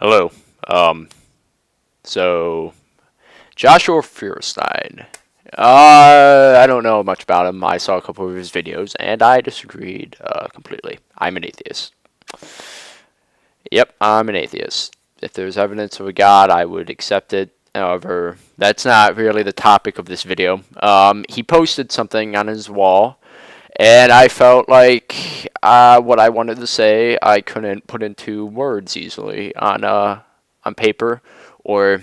Hello. Um, so Joshua Feuerstein. I don't know much about him. I saw a couple of his videos, and I disagreed completely. I'm an atheist. Yep, I'm an atheist. If there's evidence of a God, I would accept it. However, that's not really the topic of this video. He posted something on his wall, and I felt like what I wanted to say I couldn't put into words easily on paper or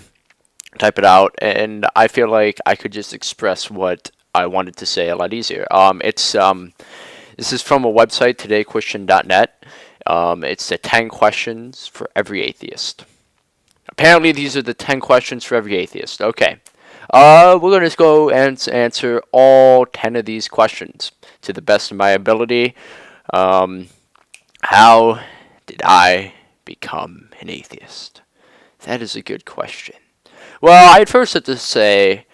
type it out, and I feel like I could just express what I wanted to say a lot easier. This is from a website, todaychristian.net. It's the 10 questions for every atheist. Apparently, these are the 10 questions for every atheist. Okay. We're going to go and answer all 10 of these questions to the best of my ability. How did I become an atheist? That is a good question. Well, I'd first have to say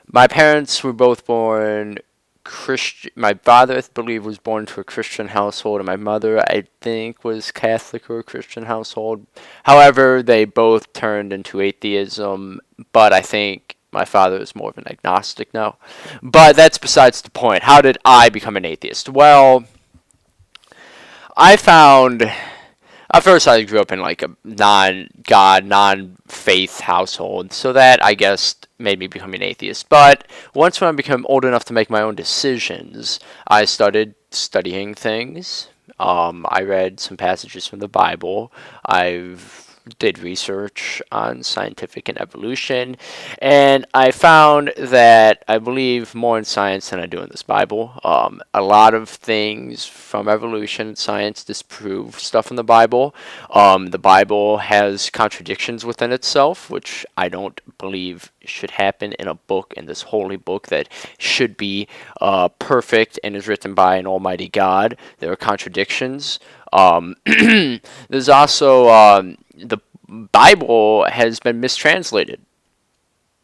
my parents were both born Christian. My father, I believe, was born to a Christian household, and my mother, I think, was Catholic or a Christian household. However, they both turned into atheism, but I think my father is more of an agnostic now. But that's besides the point. How did I become an atheist? Well, I found at first, I grew up in like a non-God, non-faith household, so that I guess made me become an atheist. But once when I became old enough to make my own decisions, I started studying things. I read some passages from the Bible. I've did research on scientific and evolution, and I found that I believe more in science than I do in this Bible. A lot of things from evolution and science disprove stuff in the Bible. The Bible has contradictions within itself, which I don't believe should happen in a book, in this holy book that should be perfect and is written by an almighty God. There are contradictions. There's also the Bible has been mistranslated.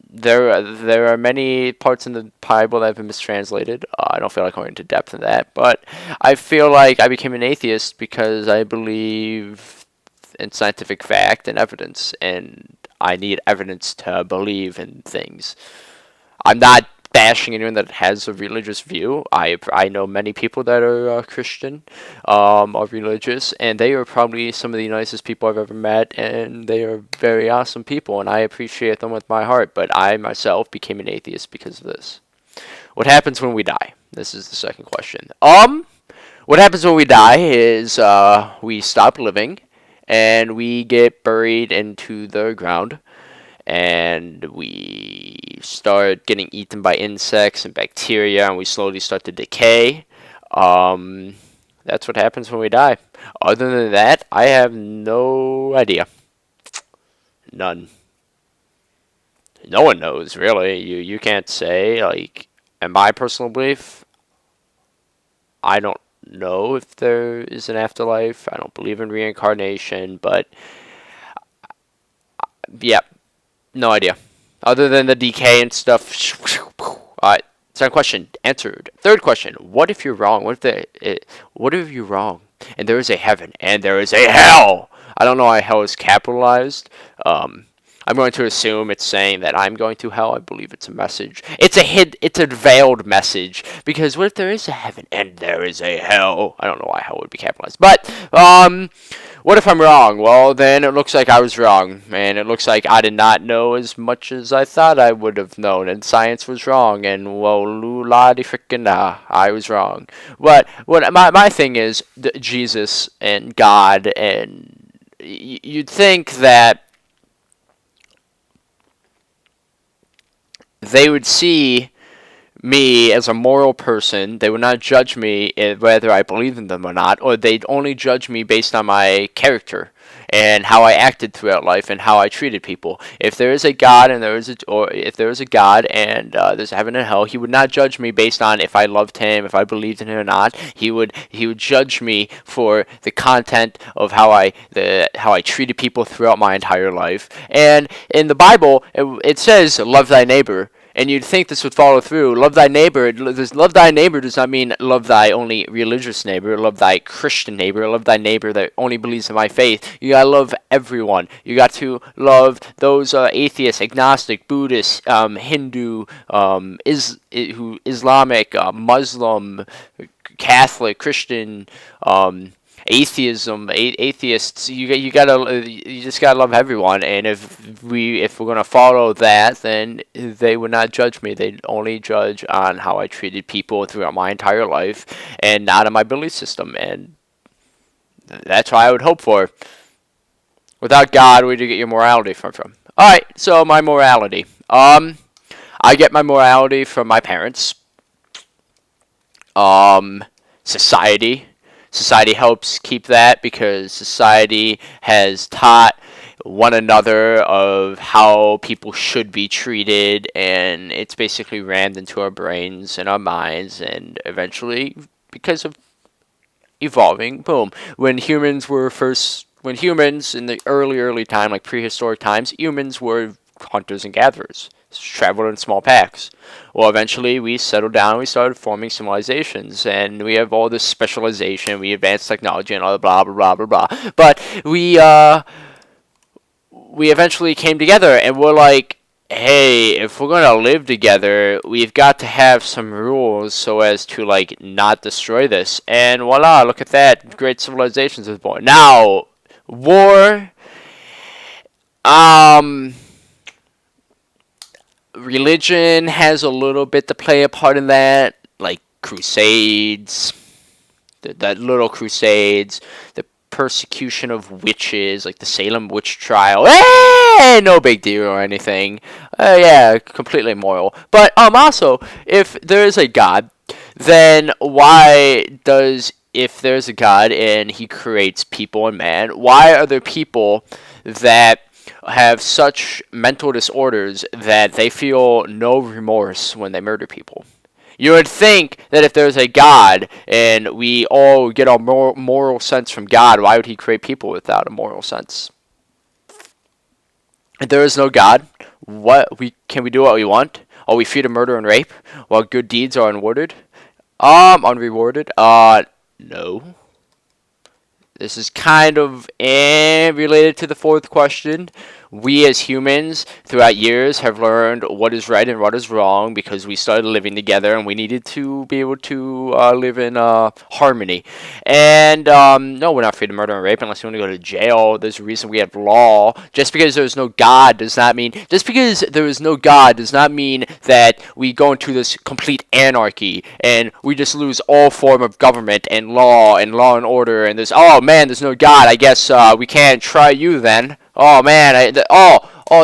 There are many parts in the Bible that have been mistranslated. I don't feel like going into depth in that, but I feel like I became an atheist because I believe in scientific fact and evidence, and I need evidence to believe in things. I'm not bashing anyone that has a religious view. I know many people that are Christian, are religious, and they are probably some of the nicest people I've ever met, and they are very awesome people, and I appreciate them with my heart. But I myself became an atheist because of this. What happens when we die? This is the second question. What happens when we die is we stop living, and we get buried into the ground, and we start getting eaten by insects and bacteria, and we slowly start to decay. That's what happens when we die. Other than that, I have no idea. None. No one knows, really. You can't say, like, in my personal belief, I don't know if there is an afterlife. I don't believe in reincarnation, but yeah, no idea. Other than the decay and stuff. Alright, second question answered. Third question: what if you're wrong? What if you're wrong and there is a heaven and there is a hell? I don't know why hell is capitalized. I'm going to assume it's saying that I'm going to hell. I believe it's a message. It's a veiled message, because what if there is a heaven and there is a hell? I don't know why hell would be capitalized, but what if I'm wrong? Well, then it looks like I was wrong, and it looks like I did not know as much as I thought I would have known, and science was wrong, and well, la di frickin' da, I was wrong. But what my thing is, Jesus and God, and you'd think that they would see me as a moral person. They would not judge me whether I believe in them or not, or they'd only judge me based on my character and how I acted throughout life and how I treated people. If there is a God and if there is a God and there's heaven and hell, He would not judge me based on if I loved Him, if I believed in Him or not. He would judge me for the content of how I treated people throughout my entire life. And in the Bible, it says, "Love thy neighbor." And you'd think this would follow through. Love thy neighbor. Love thy neighbor does not mean love thy only religious neighbor. Love thy Christian neighbor. Love thy neighbor that only believes in my faith. You gotta love everyone. You got to love those atheist, agnostic, Buddhist, Hindu, Islamic, Muslim, Catholic, Christian, atheists. You just gotta love everyone. And if we're gonna follow that, then they would not judge me. They'd only judge on how I treated people throughout my entire life, and not on my belief system. And that's what I would hope for. Without God, where do you get your morality from? All right, so my morality. I get my morality from my parents. Society. Society helps keep that because society has taught one another of how people should be treated, and it's basically rammed into our brains and our minds, and eventually, because of evolving, boom. When humans in the early time, like prehistoric times, humans were hunters and gatherers, traveled in small packs. Well, eventually we settled down and we started forming civilizations, and we have all this specialization, we advanced technology and all the blah blah blah blah blah. But we eventually came together, and we're like, hey, if we're gonna live together, we've got to have some rules so as to like not destroy this. And voila, look at that, great civilizations was born. Now, war, religion has a little bit to play a part in that, like crusades, that little crusades, the persecution of witches, like the Salem witch trial. Hey, no big deal or anything. Yeah, completely moral. But also, if there is a God, then if there's a God and he creates people and man, why are there people that have such mental disorders that they feel no remorse when they murder people? You would think that if there's a God and we all get our moral sense from God, why would he create people without a moral sense? If there is no God, can we do what we want? Are we free to murder and rape while good deeds are unrewarded? Unrewarded? No. This is kind of related to the fourth question. We as humans, throughout years, have learned what is right and what is wrong because we started living together and we needed to be able to live in harmony. And no, we're not free to murder and rape unless you want to go to jail. There's a reason we have law. Just because there's no God does not mean that we go into this complete anarchy and we just lose all form of government and law and order. And there's no God. I guess we can't try you then. Oh man,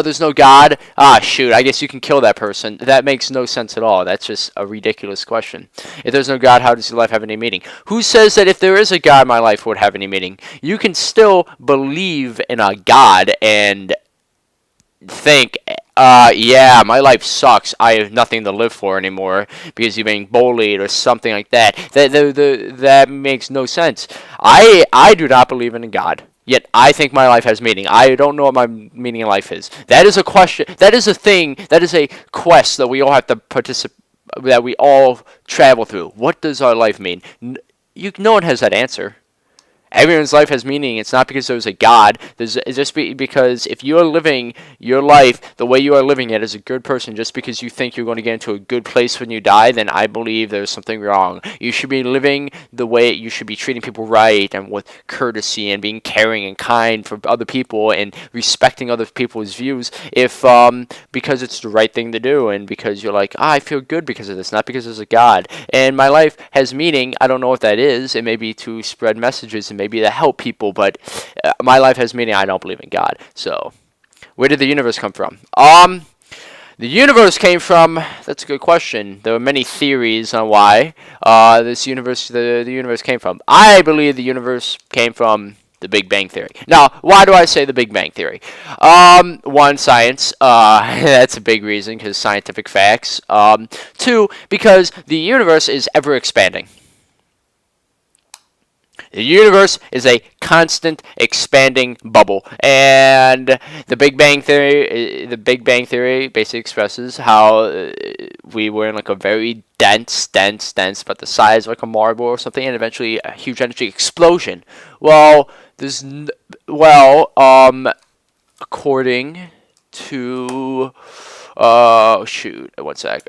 there's no God. Shoot, I guess you can kill that person. That makes no sense at all. That's just a ridiculous question. If there's no God, how does your life have any meaning? Who says that if there is a God, my life would have any meaning? You can still believe in a God and think, yeah, my life sucks. I have nothing to live for anymore because you're being bullied or something like that. That makes no sense. I do not believe in a God. Yet I think my life has meaning. I don't know what my meaning in life is. That is a question. That is a thing. That is a quest that we all have to participate. That we all travel through. What does our life mean? No one has that answer. Everyone's life has meaning. It's not because there's a God. It's just because if you are living your life the way you are living it as a good person, just because you think you're going to get into a good place when you die, then I believe there's something wrong. You should be living the way you should be treating people right and with courtesy and being caring and kind for other people and respecting other people's views. If because it's the right thing to do and because you're like, I feel good because of this, not because there's a God. And my life has meaning. I don't know what that is. It may be to spread messages and maybe to help people, but my life has meaning. I don't believe in God. So, where did the universe come from? The universe came from. That's a good question. There are many theories on why the universe came from. I believe the universe came from the Big Bang Theory. Now, why do I say the Big Bang Theory? One, science. That's a big reason because scientific facts. Two, because the universe is ever expanding. The universe is a constant expanding bubble, and the Big Bang Theory basically expresses how we were in like a very dense, but the size of like a marble or something, and eventually a huge energy explosion. Well, there's according to shoot, one sec.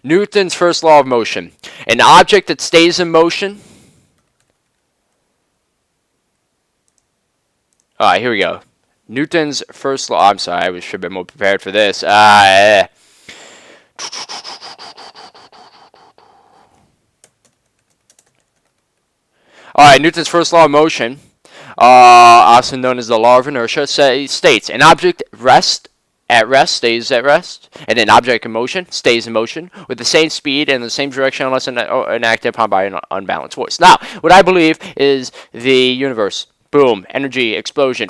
Newton's first law of motion. An object that stays in motion. Alright, here we go. Newton's first law. I'm sorry, I should have been more prepared for this. Alright, Newton's first law of motion, also known as the law of inertia, states an object stays at rest, and an object in motion stays in motion with the same speed and the same direction unless enacted upon by an unbalanced force. Now, what I believe is the universe. Boom, energy, explosion.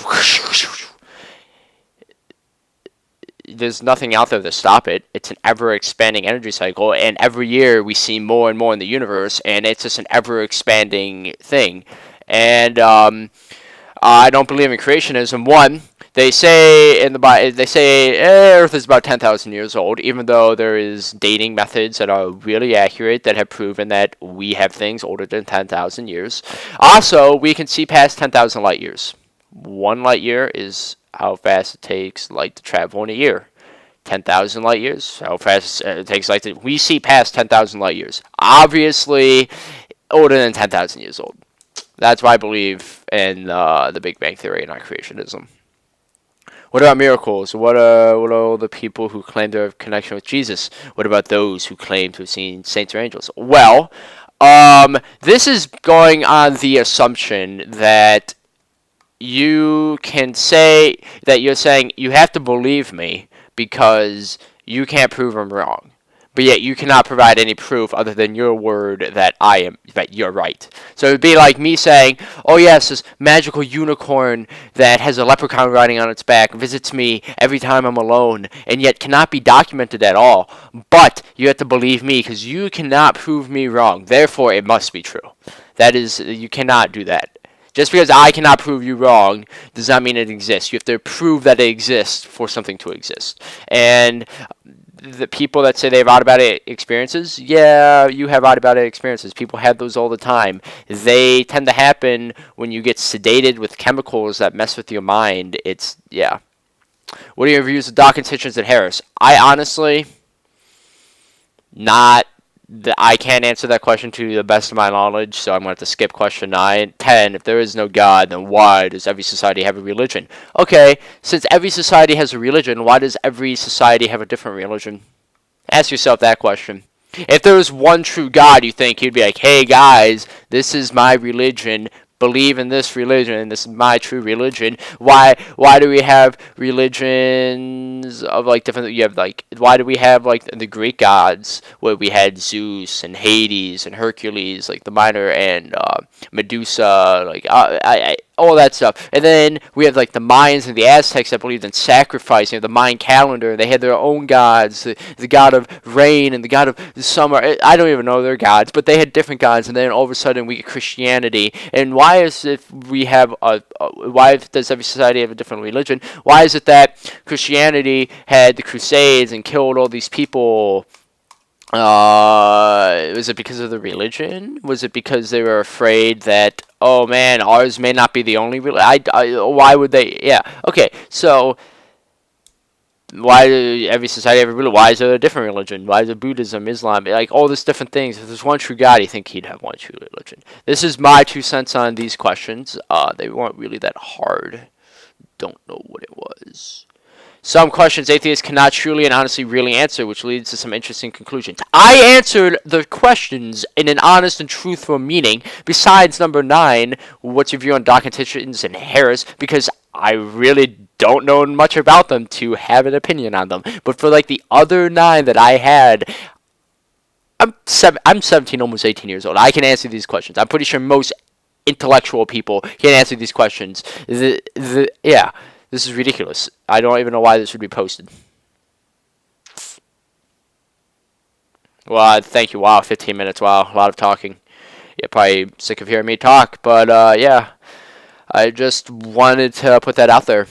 There's nothing out there to stop it. It's an ever-expanding energy cycle, and every year we see more and more in the universe, and it's just an ever-expanding thing. And I don't believe in creationism. One, they say in the Bible, they say Earth is about 10,000 years old, even though there is dating methods that are really accurate that have proven that we have things older than 10,000 years. Also, we can see past 10,000 light years. 1 light year is how fast it takes light to travel in a year. 10,000 light years, how fast it takes light to... We see past 10,000 light years. Obviously, older than 10,000 years old. That's why I believe in the Big Bang Theory and not creationism. What about miracles? What are the people who claim to have connection with Jesus? What about those who claim to have seen saints or angels? Well, this is going on the assumption that you can say that you're saying you have to believe me because you can't prove I'm wrong. But yet you cannot provide any proof other than your word that you're right. So it would be like me saying, oh yes, this magical unicorn that has a leprechaun riding on its back visits me every time I'm alone, and yet cannot be documented at all. But you have to believe me because you cannot prove me wrong. Therefore, it must be true. That is, you cannot do that. Just because I cannot prove you wrong does not mean it exists. You have to prove that it exists for something to exist. And the people that say they have out-of-body experiences, yeah, you have out-of-body experiences. People have those all the time. They tend to happen when you get sedated with chemicals that mess with your mind. Yeah. What are your views of Dawkins, Hitchens, and Harris? I honestly, I can't answer that question to the best of my knowledge, so I'm going to have to skip question 9. 10, if there is no God, then why does every society have a religion? Okay, since every society has a religion, why does every society have a different religion? Ask yourself that question. If there was one true God, you think he'd be like, hey guys, this is my religion. Believe in this religion. This is my true religion. Why do we have religions of like different? You have like, why do we have like the Greek gods where we had Zeus and Hades and Hercules, like the minor, and Medusa, like all that stuff. And then we have like the Mayans and the Aztecs that believed in sacrifice. You know, the Mayan calendar. They had their own gods, the god of rain and the god of summer. I don't even know their gods, but they had different gods. And then all of a sudden we get Christianity. And why does every society have a different religion? Why is it that Christianity had the Crusades and killed all these people? Was it because of the religion? Was it because they were afraid that, oh man, ours may not be the only religion? Why would they? Yeah. Okay. So why do every society have a religion? Why is there a different religion? Why is it Buddhism, Islam, like all these different things? If there's one true God, you think he'd have one true religion. This is my 2 cents on these questions. They weren't really that hard. Don't know what it was. Some questions atheists cannot truly and honestly really answer, which leads to some interesting conclusions. I answered the questions in an honest and truthful meaning. Besides number 9, what's your view on Dawkins, Hitchens, and Harris? Because I really don't know much about them to have an opinion on them. But for like the other 9 that I had, I'm 17, almost 18 years old. I can answer these questions. I'm pretty sure most intellectual people can't answer these questions. Yeah, this is ridiculous. I don't even know why this would be posted. Well, thank you. Wow, 15 minutes. Wow, a lot of talking. You're probably sick of hearing me talk, but yeah, I just wanted to put that out there.